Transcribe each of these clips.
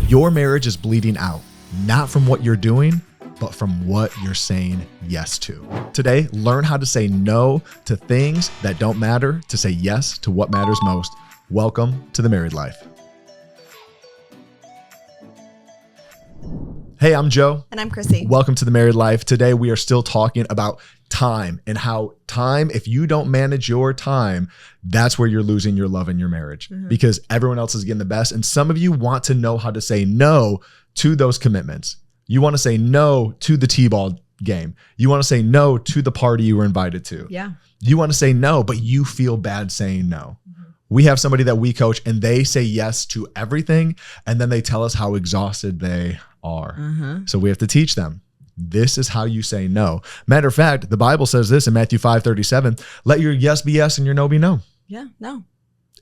Your marriage is bleeding out, not from what you're doing, but from what you're saying yes to. Today, learn how to say no to things that don't matter to say yes to what matters most. Welcome to the married life. Hey, I'm Joe. And I'm Chrissy. Welcome to the married life. Today, we are still talking about time and how time, if you don't manage your time, that's where you're losing your love in your marriage because everyone else is getting the best. And some of you want to know how to say no to those commitments. You want to say no to the T-ball game. You want to say no to the party you were invited to. Yeah. You want to say no, but you feel bad saying no. We have somebody that we coach and they say yes to everything. And then they tell us how exhausted they are. So we have to teach them. This is how you say no. Matter of fact, the Bible says this in Matthew 5:37, let your yes be yes and your no be no. Yeah, no.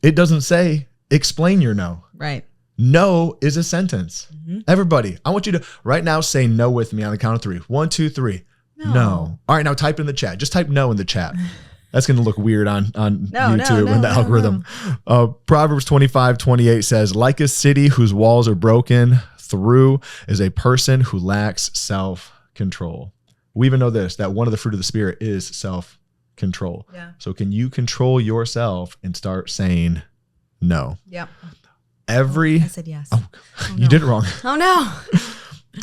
It doesn't say explain your no. Right. No is a sentence. Everybody, I want you to right now say no with me on the count of 3. 1, 2, 3. No. All right, now type in the chat. Just type no in the chat. That's going to look weird on YouTube and the algorithm. Proverbs 25:28 says, like a city whose walls are broken through is a person who lacks self-control. We even know this, that one of the fruit of the Spirit is self-control. Yeah. So can you control yourself and start saying no? Yep. I said yes. Oh, you did it wrong. Oh, no.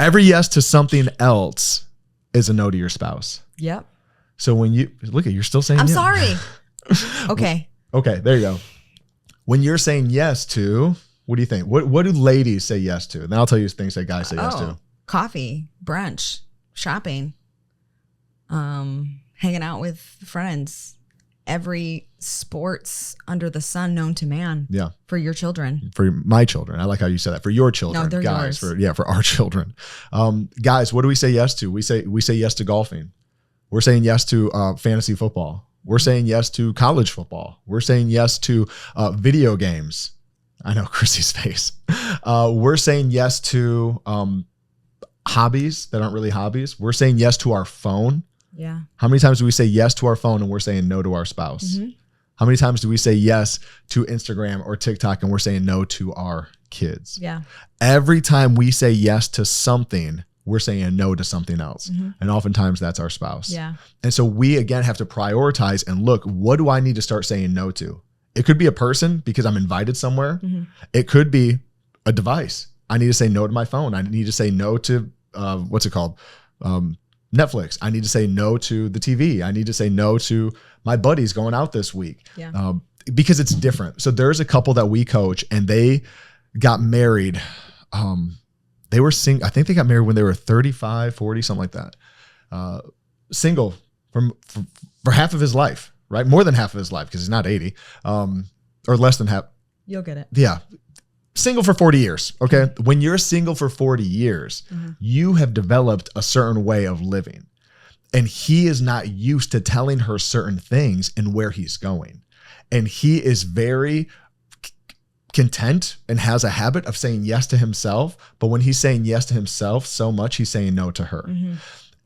Every yes to something else is a no to your spouse. Yep. So when you, look at, you're still saying I'm yes. sorry. Okay. Okay, there you go. When you're saying yes to, what do you think? What do ladies say yes to? And then I'll tell you things that guys say yes to. Coffee, brunch, shopping, hanging out with friends, every sports under the sun known to man. Yeah. For your children. For my children. I like how you said that. For your children. No, they're guys. yours. For our children. Guys, what do we say yes to? We say yes to golfing. We're saying yes to fantasy football. We're saying yes to college football. We're saying yes to video games. I know Chrissy's face. We're saying yes to hobbies that aren't really hobbies. We're saying yes to our phone. Yeah. How many times do we say yes to our phone and we're saying no to our spouse? How many times do we say yes to Instagram or TikTok and we're saying no to our kids? Yeah. Every time we say yes to something, we're saying no to something else. And oftentimes that's our spouse. Yeah. And so we, again, have to prioritize and look, what do I need to start saying no to? It could be a person because I'm invited somewhere. It could be a device. I need to say no to my phone. I need to say no to, what's it called? Netflix. I need to say no to the TV. I need to say no to my buddies going out this week. Yeah. Because it's different. So there's a couple that we coach and they got married. They were I think they got married when they were 35, 40, something like that. Single for half of his life. Right? More than half of his life because he's not 80 or less than half. You'll get it. Yeah. Single for 40 years. Okay. When you're single for 40 years, you have developed a certain way of living and he is not used to telling her certain things and where he's going. And he is very content and has a habit of saying yes to himself. But when he's saying yes to himself so much, he's saying no to her.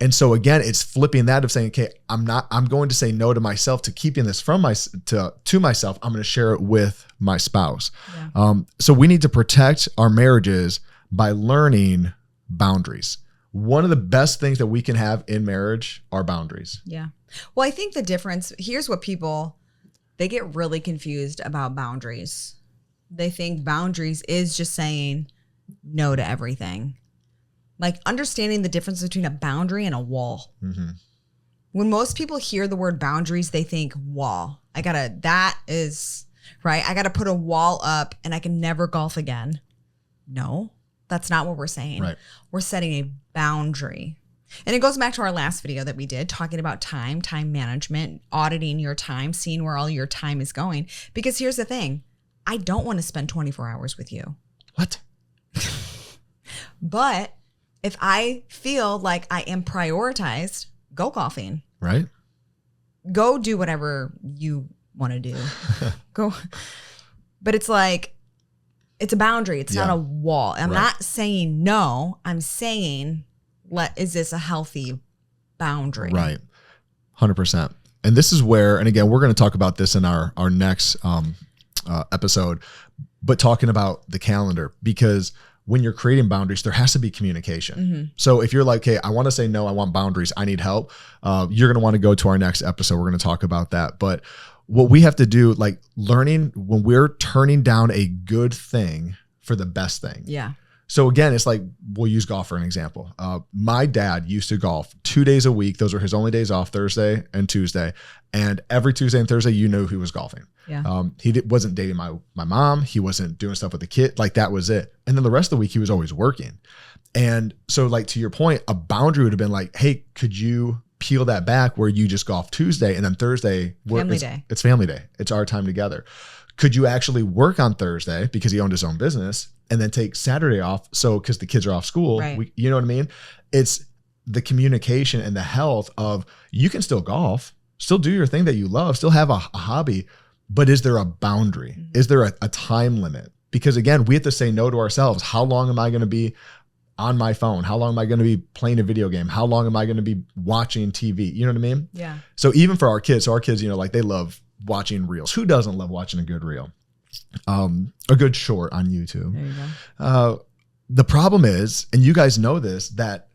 And so again, it's flipping that of saying, okay, I'm going to say no to myself to keeping this from to myself. I'm going to share it with my spouse. Yeah. So we need to protect our marriages by learning boundaries. One of the best things that we can have in marriage are boundaries. Yeah. Well, I think the difference, here's what they get really confused about boundaries. They think boundaries is just saying no to everything. Like understanding the difference between a boundary and a wall. When most people hear the word boundaries, they think wall. I got to put a wall up and I can never golf again. No, that's not what we're saying. Right. We're setting a boundary. And it goes back to our last video that we did talking about time management, auditing your time, seeing where all your time is going. Because here's the thing. I don't want to spend 24 hours with you. What? But if I feel like I am prioritized, go golfing. Right. Go do whatever you want to do. Go. But it's like, it's a boundary. It's not a wall. I'm not saying no. I'm saying, is this a healthy boundary? Right. 100%. And this is where, and again, we're going to talk about this in our next episode, but talking about the calendar, because when you're creating boundaries, there has to be communication. So if you're like, hey, I want to say no, I want boundaries, I need help, you're going to want to go to our next episode. We're going to talk about that. But what we have to do, like learning when we're turning down a good thing for the best thing. Yeah. So again, it's like, we'll use golf for an example. My dad used to golf 2 days a week. Those were his only days off, Thursday and Tuesday. And every Tuesday and Thursday, you knew he was golfing. Yeah. Wasn't dating my mom. He wasn't doing stuff with the kid. Like that was it. And then the rest of the week, he was always working. And so like, to your point, a boundary would have been like, hey, could you peel that back where you just golf Tuesday and then Thursday, it's family day. It's our time together. Could you actually work on Thursday because he owned his own business and then take Saturday off? So, cause the kids are off school, right. You know what I mean? It's the communication and the health of, you can still golf, still do your thing that you love, still have a hobby, but is there a boundary? Is there a time limit? Because again, we have to say no to ourselves. How long am I going to be on my phone? How long am I going to be playing a video game? How long am I going to be watching TV? You know what I mean? Yeah. So even for our kids, you know, like they love watching reels. Who doesn't love watching a good reel? A good short on YouTube. There you go. The problem is, and you guys know this, that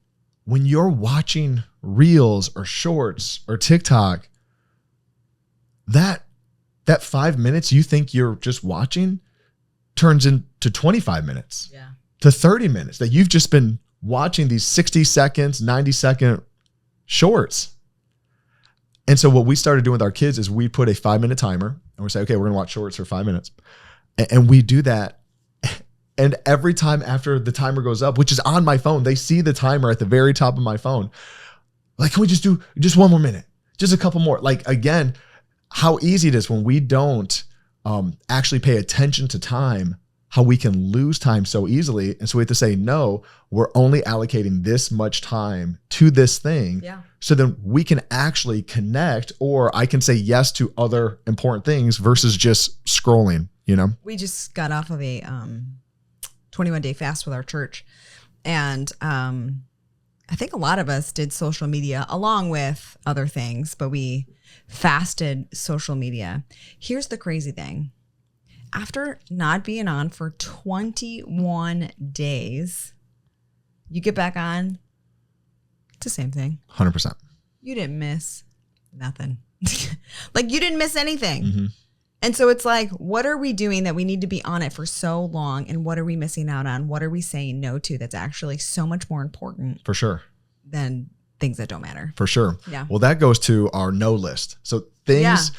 when you're watching reels or shorts or TikTok, that 5 minutes you think you're just watching turns into 25 minutes to 30 minutes that you've just been watching these 60 seconds, 90-second shorts. And so what we started doing with our kids is we put a 5-minute timer and we say, okay, we're going to watch shorts for 5 minutes. And we do that. And every time after the timer goes up, which is on my phone, they see the timer at the very top of my phone. Like, can we just do just one more minute? Just a couple more. Like, again, how easy it is when we don't actually pay attention to time, how we can lose time so easily. And so we have to say, no, we're only allocating this much time to this thing. Yeah. So then we can actually connect, or I can say yes to other important things versus just scrolling, you know? We just got off of a 21-day fast with our church. And I think a lot of us did social media along with other things, but we fasted social media. Here's the crazy thing. After not being on for 21 days, you get back on, it's the same thing. 100%. You didn't miss nothing. Like, you didn't miss anything. And so it's like, what are we doing that we need to be on it for so long? And what are we missing out on? What are we saying no to that's actually so much more important? For sure. Than things that don't matter. For sure. Yeah. Well, that goes to our no list. So things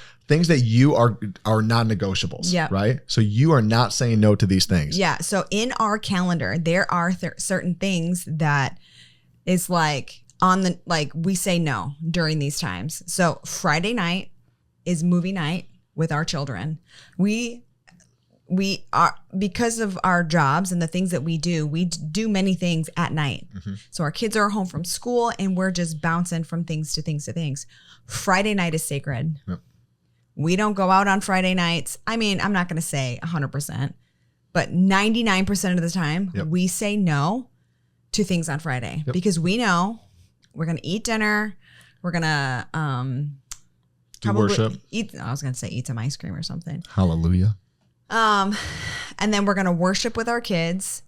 that you are non-negotiables, right? So you are not saying no to these things. Yeah. So in our calendar, there are certain things that is like we say no during these times. So Friday night is movie night with our children. We are, because of our jobs and the things that we do many things at night. So our kids are home from school and we're just bouncing from things to things to things. Friday night is sacred. Yep. We don't go out on Friday nights. I mean, I'm not going to say 100%, but 99% of the time we say no to things on Friday because we know we're going to eat dinner. We're going to do worship. I was going to say eat some ice cream or something. Hallelujah. And then we're going to worship with our kids,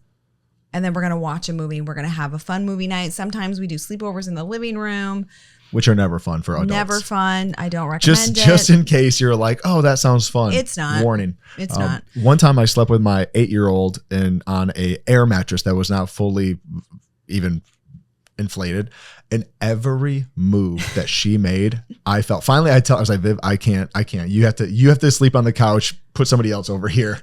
and then we're going to watch a movie. We're going to have a fun movie night. Sometimes we do sleepovers in the living room, which are never fun for adults. Never fun. I don't recommend it. Just in case you're like, oh, that sounds fun. It's not. Warning. It's not. One time I slept with my 8-year-old on a air mattress that was not fully even inflated, and every move that she made, I felt. Finally, I was like, Viv, I can't. You have to sleep on the couch. Put somebody else over here.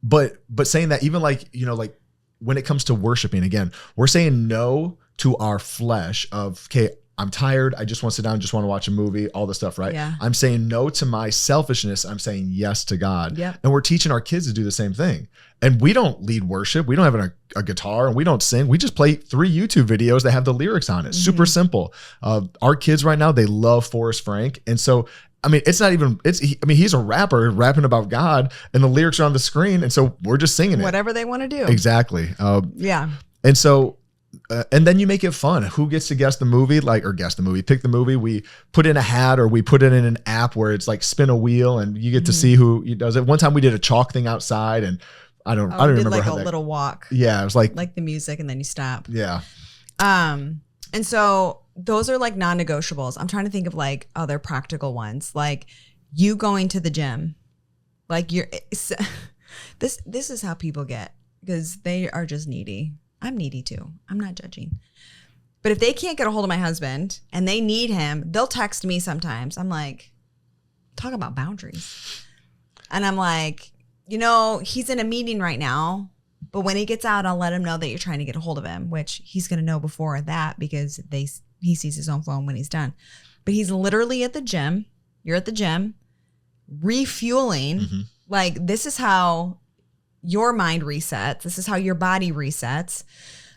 But saying that, even like, you know, like when it comes to worshiping, again, we're saying no to our flesh of, okay, I'm tired. I just want to sit down. Just want to watch a movie, all the stuff, right? Yeah. I'm saying no to my selfishness. I'm saying yes to God. Yep. And we're teaching our kids to do the same thing. And we don't lead worship. We don't have a guitar and we don't sing. We just play 3 YouTube videos that have the lyrics on it. Super simple. Our kids right now, they love Forrest Frank. And so, I mean, it's not even, he's a rapper rapping about God and the lyrics are on the screen. And so we're just singing it. Whatever they want to do. Exactly. Yeah. And so, and then you make it fun. Who gets to guess the movie? Pick the movie. We put in a hat or we put it in an app where it's like spin a wheel and you get to see who does it. One time we did a chalk thing outside and I don't did remember like how a that, little walk, yeah, it was like the music, and then you stop. yeah. And so those are like non-negotiables. I'm trying to think of like other practical ones, like you going to the gym. Like this is how people get, because they are just needy. I'm needy too. I'm not judging. But if they can't get a hold of my husband and they need him, they'll text me sometimes. I'm like, talk about boundaries. And I'm like, he's in a meeting right now, but when he gets out, I'll let him know that you're trying to get a hold of him, which he's going to know before that because he sees his own phone when he's done. But he's literally at the gym. You're at the gym, refueling. Mm-hmm. Like, this is how your mind resets. This is how your body resets.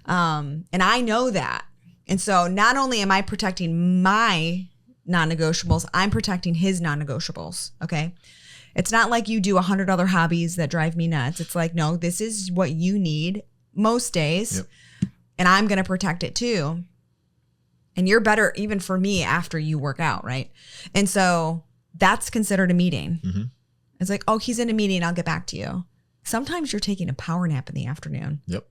And I know that. And so not only am I protecting my non-negotiables, I'm protecting his non-negotiables. Okay. It's not like you do 100 other hobbies that drive me nuts. It's like, no, this is what you need most days. Yep. And I'm going to protect it too. And you're better even for me after you work out. Right. And so that's considered a meeting. Mm-hmm. It's like, oh, he's in a meeting. I'll get back to you. Sometimes you're taking a power nap in the afternoon. Yep.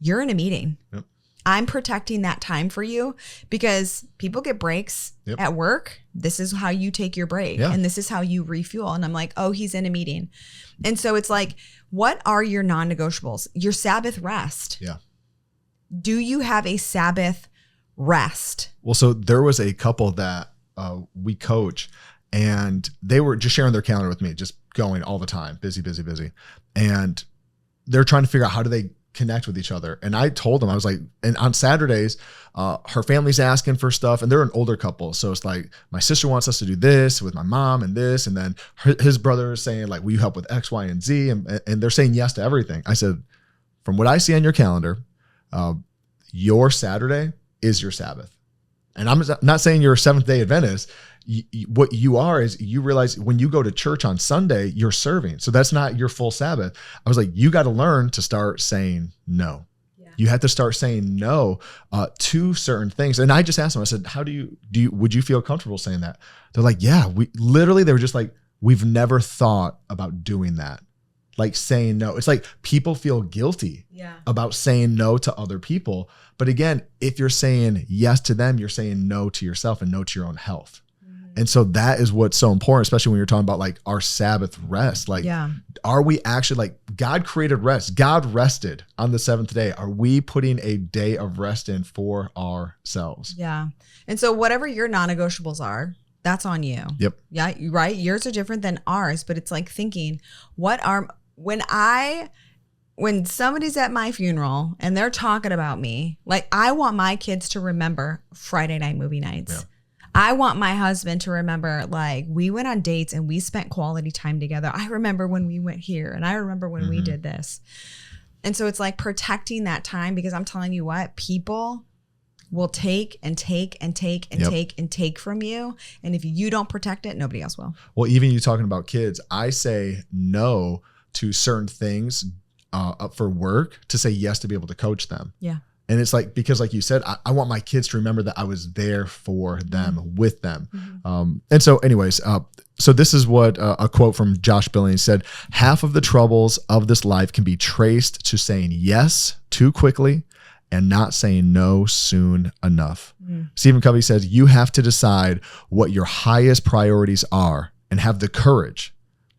You're in a meeting. Yep. I'm protecting that time for you because people get breaks at work. This is how you take your break. Yeah. And this is how you refuel. And I'm like, oh, he's in a meeting. And so it's like, what are your non-negotiables? Your Sabbath rest. Yeah. Do you have a Sabbath rest? Well, so there was a couple that we coach, and they were just sharing their calendar with me, just going all the time, busy. And they're trying to figure out how do they connect with each other. And I told them, I was like, and on Saturdays, her family's asking for stuff, and they're an older couple. So it's like, my sister wants us to do this with my mom and this. And then his brother is saying like, will you help with X, Y, and Z? And they're saying yes to everything. I said, from what I see on your calendar, your Saturday is your Sabbath. And I'm not saying you're a Seventh-day Adventist. What you are is, you realize when you go to church on Sunday, you're serving. So that's not your full Sabbath. I was like, you got to learn to start saying no. Yeah. You have to start saying no to certain things. And I just asked them, I said, how would you feel comfortable saying that? They're like, yeah, they were just like, we've never thought about doing that. Like saying no. It's like people feel guilty about saying no to other people. But again, if you're saying yes to them, you're saying no to yourself and no to your own health. And so that is what's so important, especially when you're talking about like our Sabbath rest. Like, are we actually, like, God created rest. God rested on the seventh day. Are we putting a day of rest in for ourselves? Yeah. And so whatever your non-negotiables are, that's on you. Yep. Yeah. Right. Yours are different than ours, but it's like thinking, when somebody's at my funeral and they're talking about me, like, I want my kids to remember Friday night movie nights. Yeah. I want my husband to remember, like, we went on dates and we spent quality time together. I remember when we went here, and I remember when we did this. And so it's like protecting that time, because I'm telling you what, people will take and take and take and take and take from you. And if you don't protect it, nobody else will. Well, even you talking about kids, I say no to certain things up for work to say yes to be able to coach them. Yeah. And it's like, because like you said, I want my kids to remember that I was there for them, with them. Mm-hmm. And so anyways, so this is what a quote from Josh Billings said: half of the troubles of this life can be traced to saying yes too quickly and not saying no soon enough. Mm. Stephen Covey says, you have to decide what your highest priorities are and have the courage,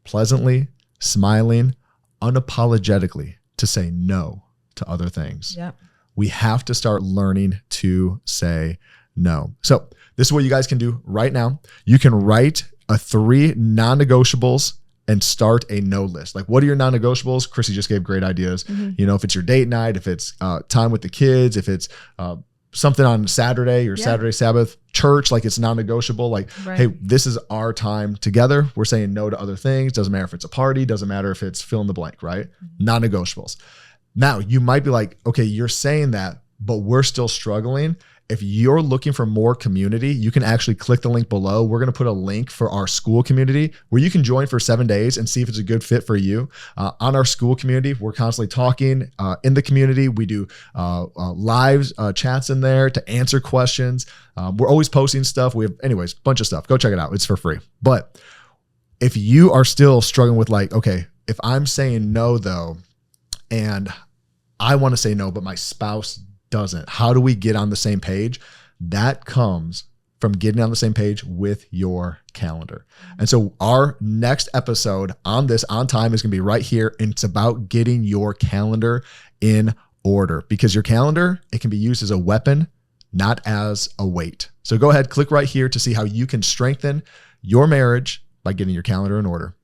pleasantly, smiling, unapologetically, to say no to other things. Yep. We have to start learning to say no. So this is what you guys can do right now. You can write 3 non-negotiables and start a no list. Like, what are your non-negotiables? Chrissy just gave great ideas. Mm-hmm. You know, if it's your date night, if it's time with the kids, if it's something on Saturday or Saturday Sabbath, church, like, it's non-negotiable. Like, hey, this is our time together. We're saying no to other things. Doesn't matter if it's a party. Doesn't matter if it's fill in the blank, right? Mm-hmm. Non-negotiables. Now, you might be like, okay, you're saying that, but we're still struggling. If you're looking for more community, you can actually click the link below. We're going to put a link for our Skool community where you can join for 7 days and see if it's a good fit for you. On our Skool community, we're constantly talking in the community. We do live chats in there to answer questions. We're always posting stuff. We have, anyways, a bunch of stuff. Go check it out. It's for free. But if you are still struggling with, like, okay, if I'm saying no, though, and I want to say no, but my spouse doesn't. How do we get on the same page? That comes from getting on the same page with your calendar. And so our next episode on this on time is going to be right here. And it's about getting your calendar in order, because your calendar, it can be used as a weapon, not as a weight. So go ahead, click right here to see how you can strengthen your marriage by getting your calendar in order.